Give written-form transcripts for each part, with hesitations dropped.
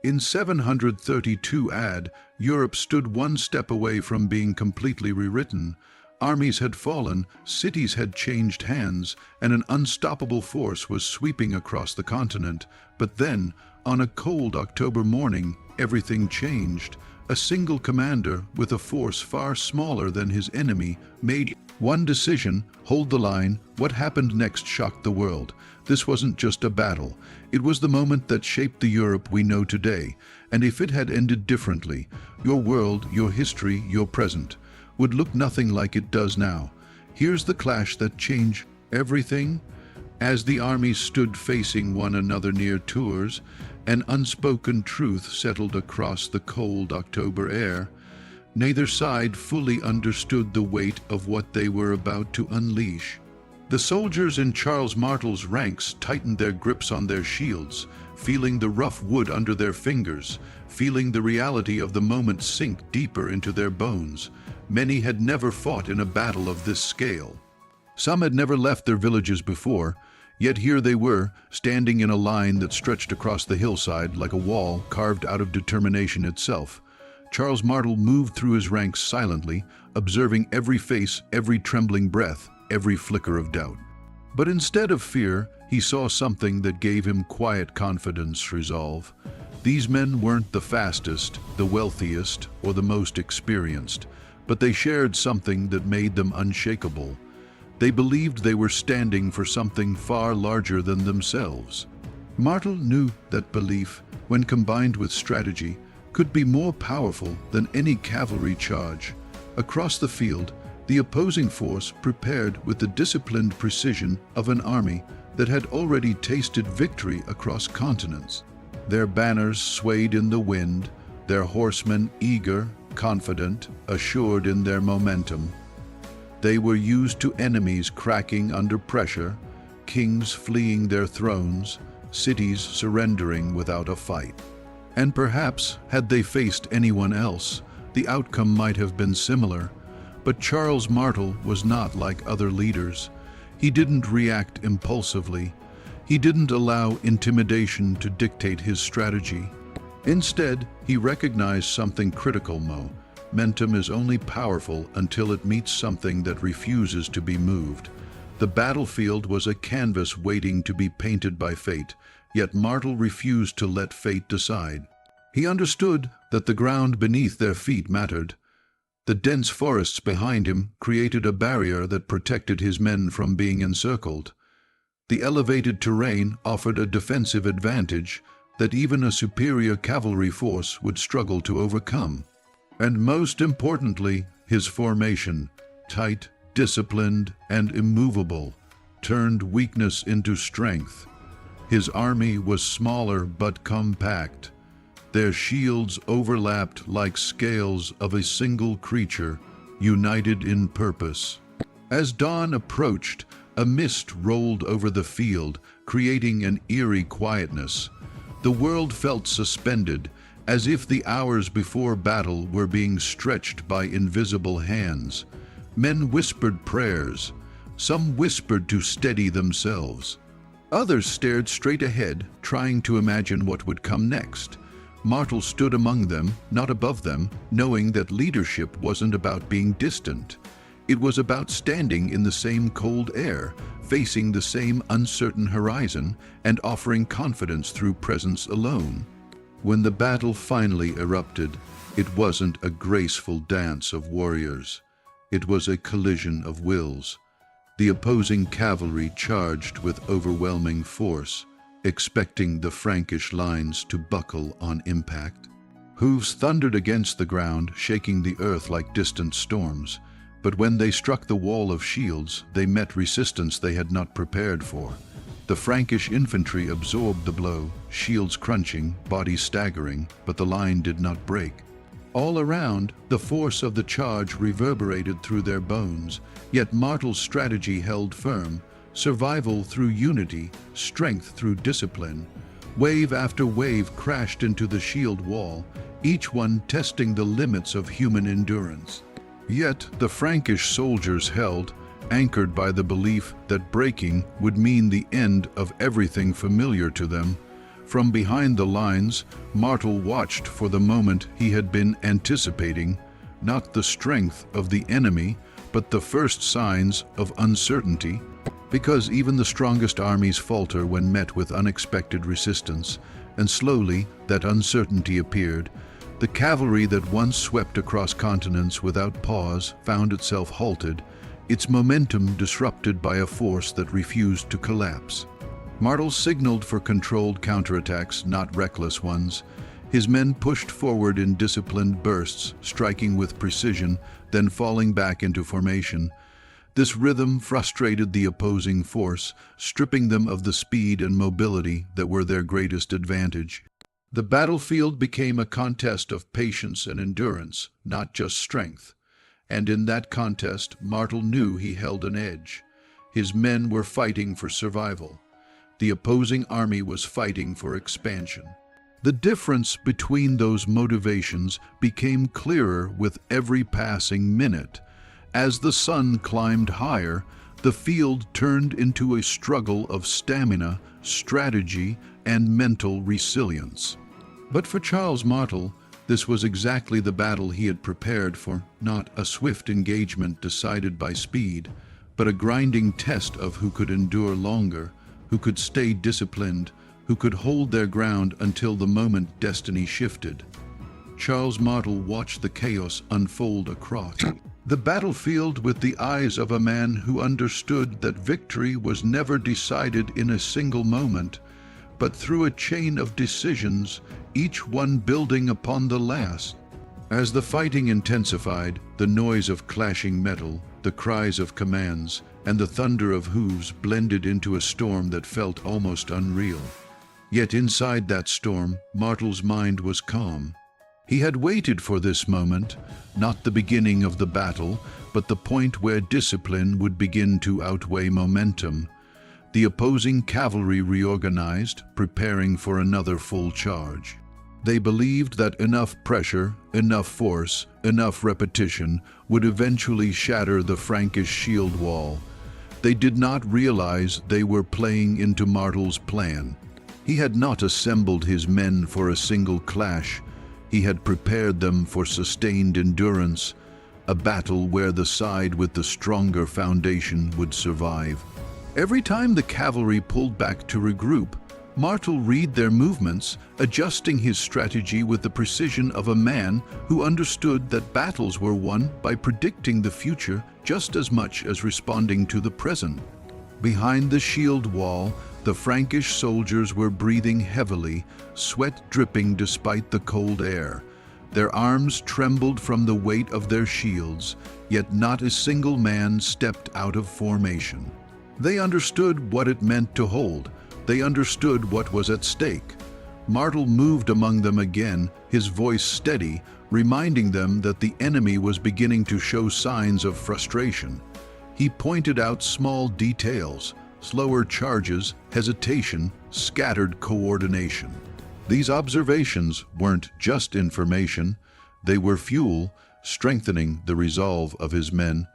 In 732 AD, Europe stood one step away from being completely rewritten. Armies had fallen, cities had changed hands, and an unstoppable force was sweeping across the continent. But then, on a cold October morning, everything changed. A single commander, with a force far smaller than his enemy, made one decision: hold the line. What happened next shocked the world. This wasn't just a battle. It was the moment that shaped the Europe we know today. And if it had ended differently, your world, your history, your present would look nothing like it does now. Here's the clash that changed everything. As the armies stood facing one another near Tours, an unspoken truth settled across the cold October air. Neither side fully understood the weight of what they were about to unleash. The soldiers in Charles Martel's ranks tightened their grips on their shields, feeling the rough wood under their fingers, feeling the reality of the moment sink deeper into their bones. Many had never fought in a battle of this scale. Some had never left their villages before, yet here they were, standing in a line that stretched across the hillside like a wall carved out of determination itself. Charles Martel moved through his ranks silently, observing every face, every trembling breath, every flicker of doubt. But instead of fear, he saw something that gave him quiet confidence, resolve. These men weren't the fastest, the wealthiest, or the most experienced, but they shared something that made them unshakable. They believed they were standing for something far larger than themselves. Martel knew that belief, when combined with strategy, could be more powerful than any cavalry charge. Across the field, the opposing force prepared with the disciplined precision of an army that had already tasted victory across continents. Their banners swayed in the wind, their horsemen eager, confident, assured in their momentum. They were used to enemies cracking under pressure, kings fleeing their thrones, cities surrendering without a fight. And perhaps, had they faced anyone else, the outcome might have been similar. But Charles Martel was not like other leaders. He didn't react impulsively. He didn't allow intimidation to dictate his strategy. Instead, he recognized something critical: momentum is only powerful until it meets something that refuses to be moved. The battlefield was a canvas waiting to be painted by fate, yet Martel refused to let fate decide. He understood that the ground beneath their feet mattered. The dense forests behind him created a barrier that protected his men from being encircled. The elevated terrain offered a defensive advantage that even a superior cavalry force would struggle to overcome. And most importantly, his formation, tight, disciplined, and immovable, turned weakness into strength. His army was smaller but compact. Their shields overlapped like scales of a single creature, united in purpose. As dawn approached, a mist rolled over the field, creating an eerie quietness. The world felt suspended, as if the hours before battle were being stretched by invisible hands. Men whispered prayers. Some whispered to steady themselves. Others stared straight ahead, trying to imagine what would come next. Martel stood among them, not above them, knowing that leadership wasn't about being distant. It was about standing in the same cold air, facing the same uncertain horizon, and offering confidence through presence alone. When the battle finally erupted, it wasn't a graceful dance of warriors. It was a collision of wills. The opposing cavalry charged with overwhelming force, expecting the Frankish lines to buckle on impact. Hooves thundered against the ground, shaking the earth like distant storms. But when they struck the wall of shields, they met resistance they had not prepared for. The Frankish infantry absorbed the blow, shields crunching, bodies staggering, but the line did not break. All around, the force of the charge reverberated through their bones, yet Martel's strategy held firm. Survival through unity, strength through discipline. Wave after wave crashed into the shield wall, each one testing the limits of human endurance. Yet the Frankish soldiers held, anchored by the belief that breaking would mean the end of everything familiar to them. From behind the lines, Martel watched for the moment he had been anticipating, not the strength of the enemy, but the first signs of uncertainty, because even the strongest armies falter when met with unexpected resistance, and slowly that uncertainty appeared. The cavalry that once swept across continents without pause found itself halted, its momentum disrupted by a force that refused to collapse. Martel signaled for controlled counterattacks, not reckless ones. His men pushed forward in disciplined bursts, striking with precision, then falling back into formation. This rhythm frustrated the opposing force, stripping them of the speed and mobility that were their greatest advantage. The battlefield became a contest of patience and endurance, not just strength. And in that contest, Martel knew he held an edge. His men were fighting for survival. The opposing army was fighting for expansion. The difference between those motivations became clearer with every passing minute. As the sun climbed higher, the field turned into a struggle of stamina, strategy, and mental resilience. But for Charles Martel, this was exactly the battle he had prepared for, not a swift engagement decided by speed, but a grinding test of who could endure longer, who could stay disciplined, who could hold their ground until the moment destiny shifted. Charles Martel watched the chaos unfold across the battlefield with the eyes of a man who understood that victory was never decided in a single moment, but through a chain of decisions, each one building upon the last. As the fighting intensified, the noise of clashing metal, the cries of commands, and the thunder of hooves blended into a storm that felt almost unreal. Yet inside that storm, Martel's mind was calm. He had waited for this moment, not the beginning of the battle, but the point where discipline would begin to outweigh momentum. The opposing cavalry reorganized, preparing for another full charge. They believed that enough pressure, enough force, enough repetition would eventually shatter the Frankish shield wall. They did not realize they were playing into Martel's plan. He had not assembled his men for a single clash. He had prepared them for sustained endurance, a battle where the side with the stronger foundation would survive. Every time the cavalry pulled back to regroup, Martel read their movements, adjusting his strategy with the precision of a man who understood that battles were won by predicting the future just as much as responding to the present. Behind the shield wall, the Frankish soldiers were breathing heavily, sweat dripping despite the cold air. Their arms trembled from the weight of their shields, yet not a single man stepped out of formation. They understood what it meant to hold. They understood what was at stake. Martel moved among them again, his voice steady, reminding them that the enemy was beginning to show signs of frustration. He pointed out small details, slower charges, hesitation, scattered coordination. These observations weren't just information, they were fuel, strengthening the resolve of his men.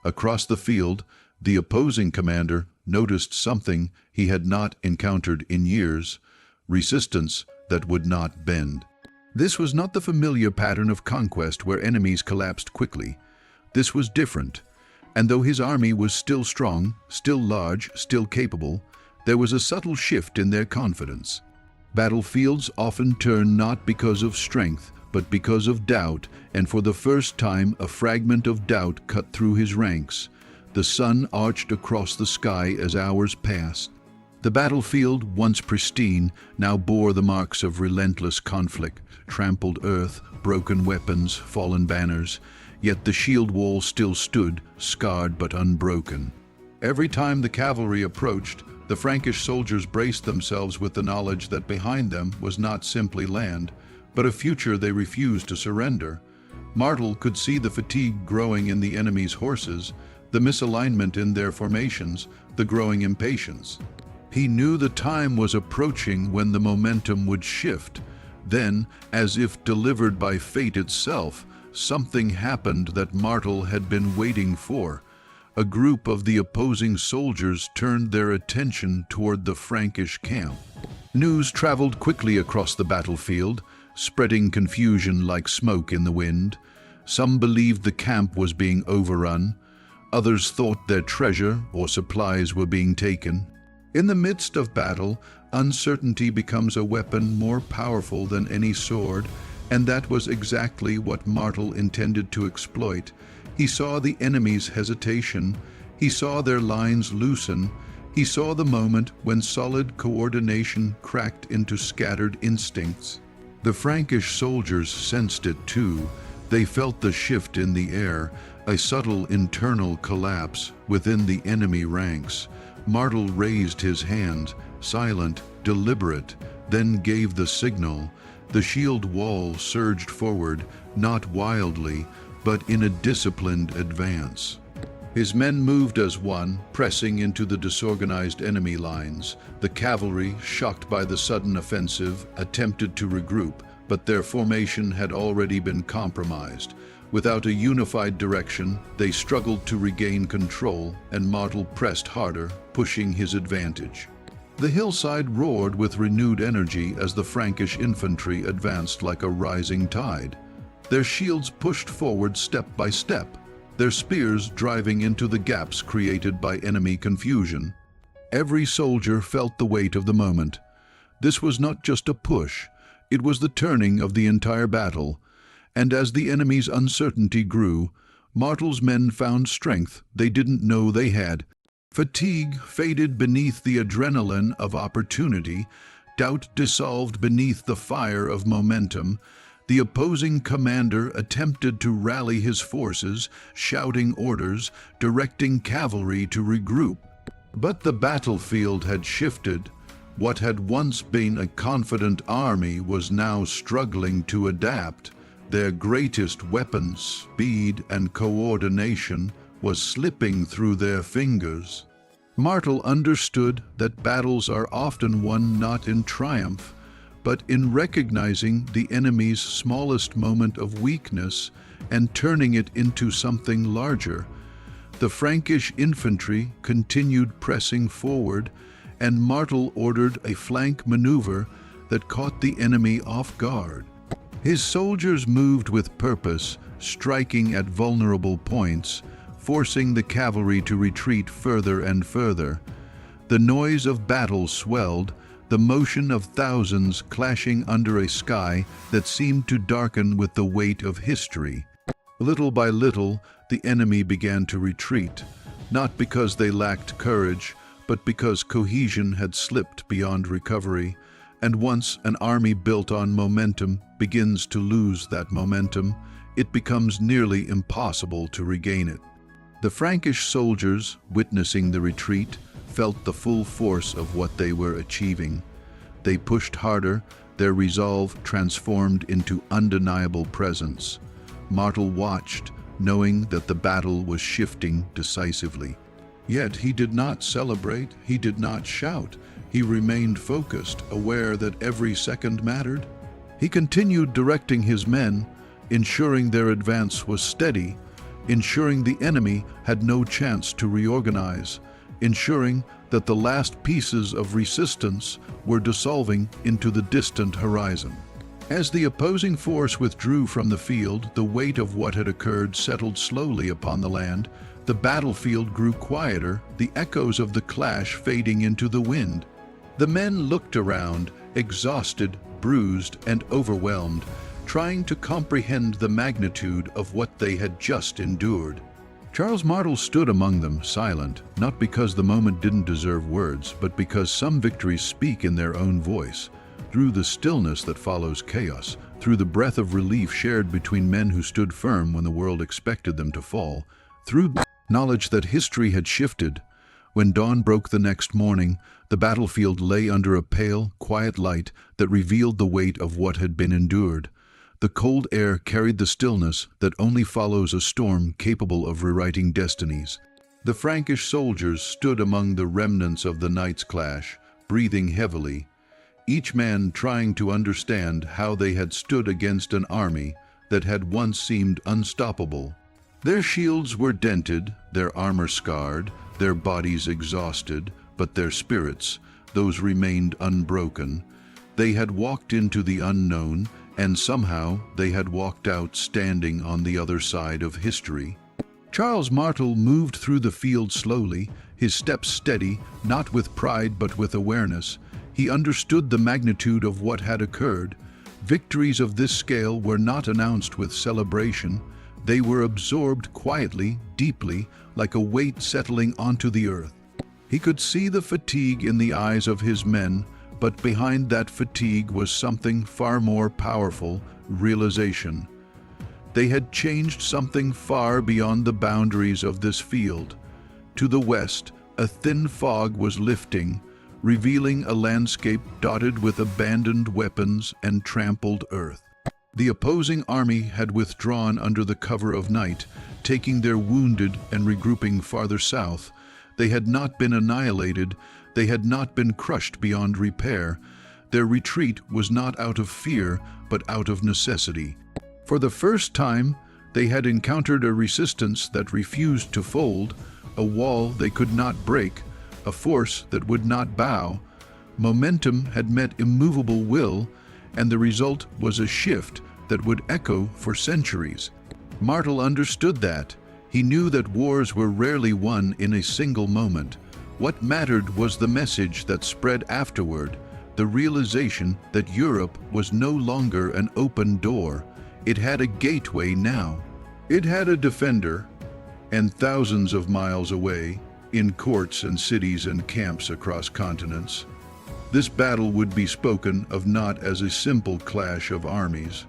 Across the field, the opposing commander noticed something he had not encountered in years: resistance that would not bend. This was not the familiar pattern of conquest where enemies collapsed quickly. This was different, and though his army was still strong, still large, still capable, there was a subtle shift in their confidence. Battlefields often turn not because of strength, but because of doubt, and for the first time a fragment of doubt cut through his ranks. The sun arched across the sky as hours passed. The battlefield, once pristine, now bore the marks of relentless conflict: trampled earth, broken weapons, fallen banners. Yet the shield wall still stood, scarred but unbroken. Every time the cavalry approached, the Frankish soldiers braced themselves with the knowledge that behind them was not simply land, but a future they refused to surrender. Martel could see the fatigue growing in the enemy's horses, the misalignment in their formations, the growing impatience. He knew the time was approaching when the momentum would shift. Then, as if delivered by fate itself, something happened that Martel had been waiting for. a group of the opposing soldiers turned their attention toward the Frankish camp. News traveled quickly across the battlefield, spreading confusion like smoke in the wind. Some believed the camp was being overrun. Others thought their treasure or supplies were being taken. In the midst of battle, uncertainty becomes a weapon more powerful than any sword, and that was exactly what Martel intended to exploit. He saw the enemy's hesitation. He saw their lines loosen. He saw the moment when solid coordination cracked into scattered instincts. The Frankish soldiers sensed it too. They felt the shift in the air, a subtle internal collapse within the enemy ranks. Martel raised his hand, silent, deliberate, then gave the signal. The shield wall surged forward, not wildly, but in a disciplined advance. His men moved as one, pressing into the disorganized enemy lines. The cavalry, shocked by the sudden offensive, attempted to regroup, but their formation had already been compromised. Without a unified direction, they struggled to regain control, and Martel pressed harder, pushing his advantage. The hillside roared with renewed energy as the Frankish infantry advanced like a rising tide. Their shields pushed forward step by step, their spears driving into the gaps created by enemy confusion. Every soldier felt the weight of the moment. This was not just a push, it was the turning of the entire battle. And as the enemy's uncertainty grew, Martel's men found strength they didn't know they had. Fatigue faded beneath the adrenaline of opportunity. Doubt dissolved beneath the fire of momentum. The opposing commander attempted to rally his forces, shouting orders, directing cavalry to regroup. But the battlefield had shifted. What had once been a confident army was now struggling to adapt. Their greatest weapon, speed and coordination, was slipping through their fingers. Martel understood that battles are often won not in triumph, but in recognizing the enemy's smallest moment of weakness and turning it into something larger. The Frankish infantry continued pressing forward, and Martel ordered a flank maneuver that caught the enemy off guard. His soldiers moved with purpose, striking at vulnerable points, forcing the cavalry to retreat further and further. The noise of battle swelled, the motion of thousands clashing under a sky that seemed to darken with the weight of history. Little by little, the enemy began to retreat, not because they lacked courage, but because cohesion had slipped beyond recovery. And once an army built on momentum begins to lose that momentum, it becomes nearly impossible to regain it. The Frankish soldiers, witnessing the retreat, felt the full force of what they were achieving. They pushed harder, their resolve transformed into undeniable presence. Martel watched, knowing that the battle was shifting decisively. Yet he did not celebrate, he did not shout. He remained focused, aware that every second mattered. He continued directing his men, ensuring their advance was steady, ensuring the enemy had no chance to reorganize, ensuring that the last pieces of resistance were dissolving into the distant horizon. As the opposing force withdrew from the field, the weight of what had occurred settled slowly upon the land. The battlefield grew quieter, the echoes of the clash fading into the wind. The men looked around, exhausted, bruised, and overwhelmed, trying to comprehend the magnitude of what they had just endured. Charles Martel stood among them, silent, not because the moment didn't deserve words, but because some victories speak in their own voice. Through the stillness that follows chaos, through the breath of relief shared between men who stood firm when the world expected them to fall, through knowledge that history had shifted. When dawn broke the next morning, the battlefield lay under a pale, quiet light that revealed the weight of what had been endured. The cold air carried the stillness that only follows a storm capable of rewriting destinies. The Frankish soldiers stood among the remnants of the night's clash, breathing heavily, each man trying to understand how they had stood against an army that had once seemed unstoppable. Their shields were dented, their armor scarred, their bodies exhausted, but their spirits, those remained unbroken. They had walked into the unknown, and somehow they had walked out standing on the other side of history. Charles Martel moved through the field slowly, his steps steady, not with pride but with awareness. He understood the magnitude of what had occurred. Victories of this scale were not announced with celebration. They were absorbed quietly, deeply, like a weight settling onto the earth. He could see the fatigue in the eyes of his men, but behind that fatigue was something far more powerful: realization. They had changed something far beyond the boundaries of this field. To the west, a thin fog was lifting, revealing a landscape dotted with abandoned weapons and trampled earth. The opposing army had withdrawn under the cover of night, taking their wounded and regrouping farther south. They had not been annihilated, they had not been crushed beyond repair. Their retreat was not out of fear, but out of necessity. For the first time, they had encountered a resistance that refused to fold, a wall they could not break, a force that would not bow. Momentum had met immovable will, and the result was a shift that would echo for centuries. Martel understood that. He knew that wars were rarely won in a single moment. What mattered was the message that spread afterward, the realization that Europe was no longer an open door. It had a gateway now. It had a defender, and thousands of miles away, in courts and cities and camps across continents, this battle would be spoken of not as a simple clash of armies,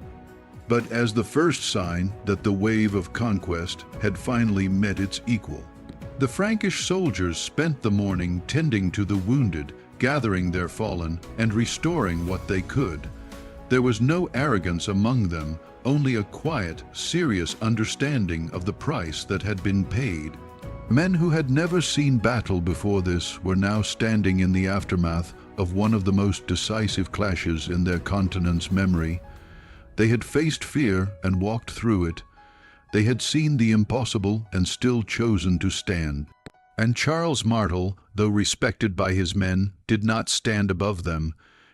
but as the first sign that the wave of conquest had finally met its equal. The Frankish soldiers spent the morning tending to the wounded, gathering their fallen, and restoring what they could. There was no arrogance among them, only a quiet, serious understanding of the price that had been paid. Men who had never seen battle before this were now standing in the aftermath of one of the most decisive clashes in their continent's memory. They had faced fear and walked through it. They had seen the impossible and still chosen to stand. And Charles Martel, though respected by his men, did not stand above them.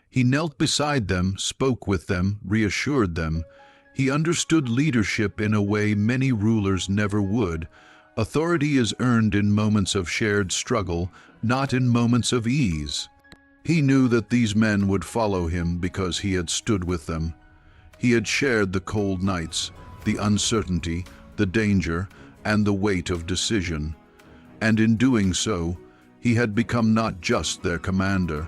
He knelt beside them, spoke with them, reassured them. He understood leadership in a way many rulers never would. Authority is earned in moments of shared struggle, not in moments of ease. He knew that these men would follow him because he had stood with them. He had shared the cold nights, the uncertainty, the danger, and the weight of decision. And in doing so, he had become not just their commander,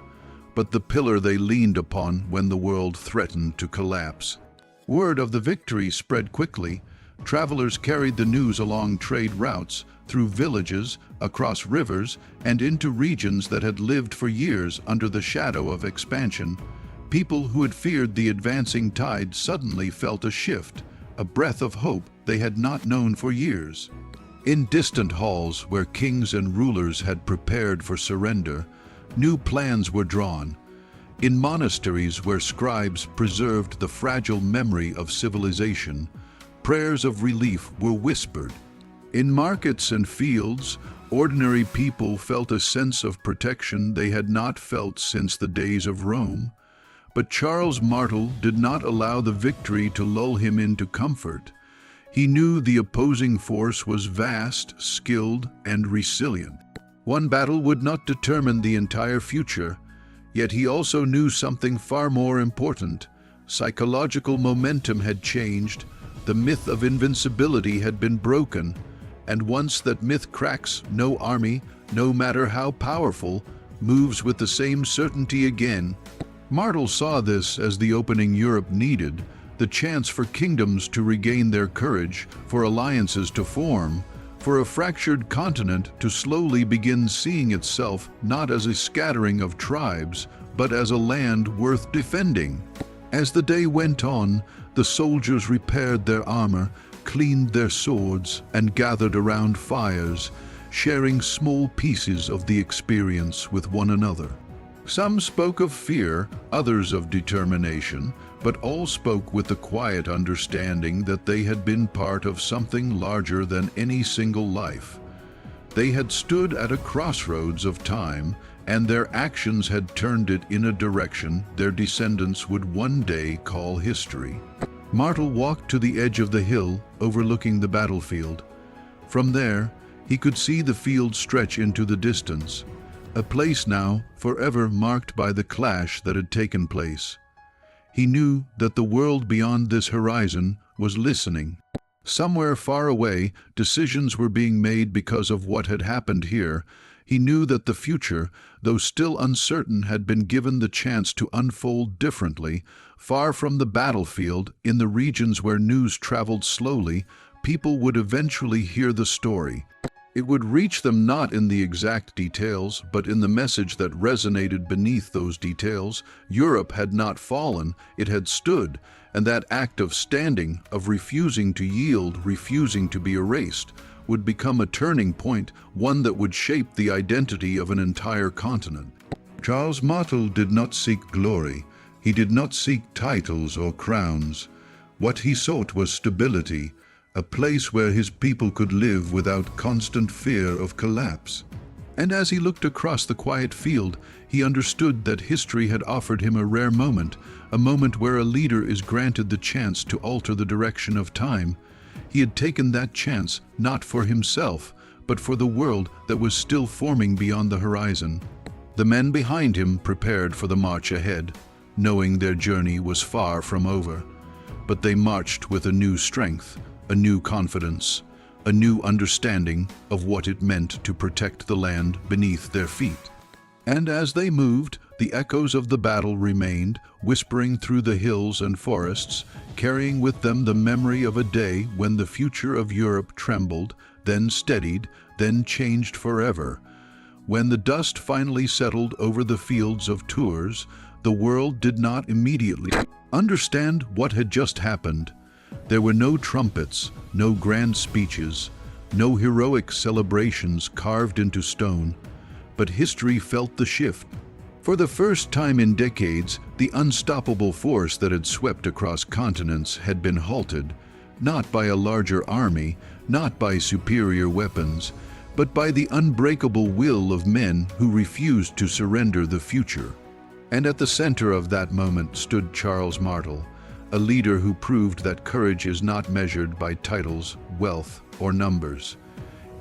but the pillar they leaned upon when the world threatened to collapse. Word of the victory spread quickly. Travelers carried the news along trade routes, through villages, across rivers, and into regions that had lived for years under the shadow of expansion. People who had feared the advancing tide suddenly felt a shift, a breath of hope they had not known for years. In distant halls where kings and rulers had prepared for surrender, new plans were drawn. In monasteries where scribes preserved the fragile memory of civilization, prayers of relief were whispered. In markets and fields, ordinary people felt a sense of protection they had not felt since the days of Rome. But Charles Martel did not allow the victory to lull him into comfort. He knew the opposing force was vast, skilled, and resilient. One battle would not determine the entire future, yet he also knew something far more important. Psychological momentum had changed, the myth of invincibility had been broken, and once that myth cracks, no army, no matter how powerful, moves with the same certainty again. Martel saw this as the opening Europe needed, the chance for kingdoms to regain their courage, for alliances to form, for a fractured continent to slowly begin seeing itself not as a scattering of tribes, but as a land worth defending. As the day went on, the soldiers repaired their armor, cleaned their swords, and gathered around fires, sharing small pieces of the experience with one another. Some spoke of fear, others of determination, but all spoke with the quiet understanding that they had been part of something larger than any single life. They had stood at a crossroads of time, and their actions had turned it in a direction their descendants would one day call history. Martel walked to the edge of the hill overlooking the battlefield. From there, he could see the field stretch into the distance, a place now forever marked by the clash that had taken place. He knew that the world beyond this horizon was listening. Somewhere far away, decisions were being made because of what had happened here. He knew that the future, though still uncertain, had been given the chance to unfold differently. Far from the battlefield, in the regions where news traveled slowly, people would eventually hear the story. It would reach them not in the exact details, but in the message that resonated beneath those details. Europe had not fallen, it had stood, and that act of standing, of refusing to yield, refusing to be erased, would become a turning point, one that would shape the identity of an entire continent. Charles Martel did not seek glory. He did not seek titles or crowns. What he sought was stability, a place where his people could live without constant fear of collapse. And as he looked across the quiet field, he understood that history had offered him a rare moment, a moment where a leader is granted the chance to alter the direction of time. He had taken that chance not for himself, but for the world that was still forming beyond the horizon. The men behind him prepared for the march ahead, knowing their journey was far from over. But they marched with a new strength, a new confidence, a new understanding of what it meant to protect the land beneath their feet. And as they moved, the echoes of the battle remained, whispering through the hills and forests, carrying with them the memory of a day when the future of Europe trembled, then steadied, then changed forever. When the dust finally settled over the fields of Tours, the world did not immediately understand what had just happened. There were no trumpets, no grand speeches, no heroic celebrations carved into stone, but history felt the shift. For the first time in decades, the unstoppable force that had swept across continents had been halted, not by a larger army, not by superior weapons, but by the unbreakable will of men who refused to surrender the future. And at the center of that moment stood Charles Martel, a leader who proved that courage is not measured by titles, wealth, or numbers.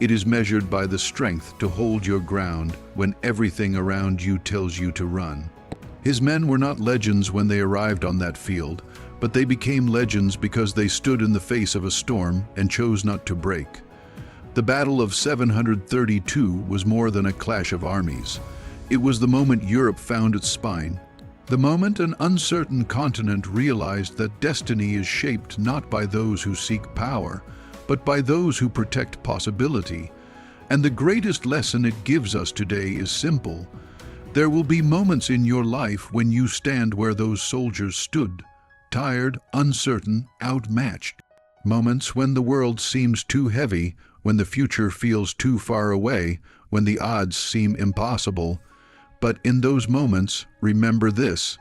It is measured by the strength to hold your ground when everything around you tells you to run. His men were not legends when they arrived on that field, but they became legends because they stood in the face of a storm and chose not to break. The Battle of 732 was more than a clash of armies. It was the moment Europe found its spine, the moment an uncertain continent realized that destiny is shaped not by those who seek power, but by those who protect possibility. And the greatest lesson it gives us today is simple. There will be moments in your life when you stand where those soldiers stood, tired, uncertain, outmatched. Moments when the world seems too heavy, when the future feels too far away, when the odds seem impossible. But in those moments, remember this: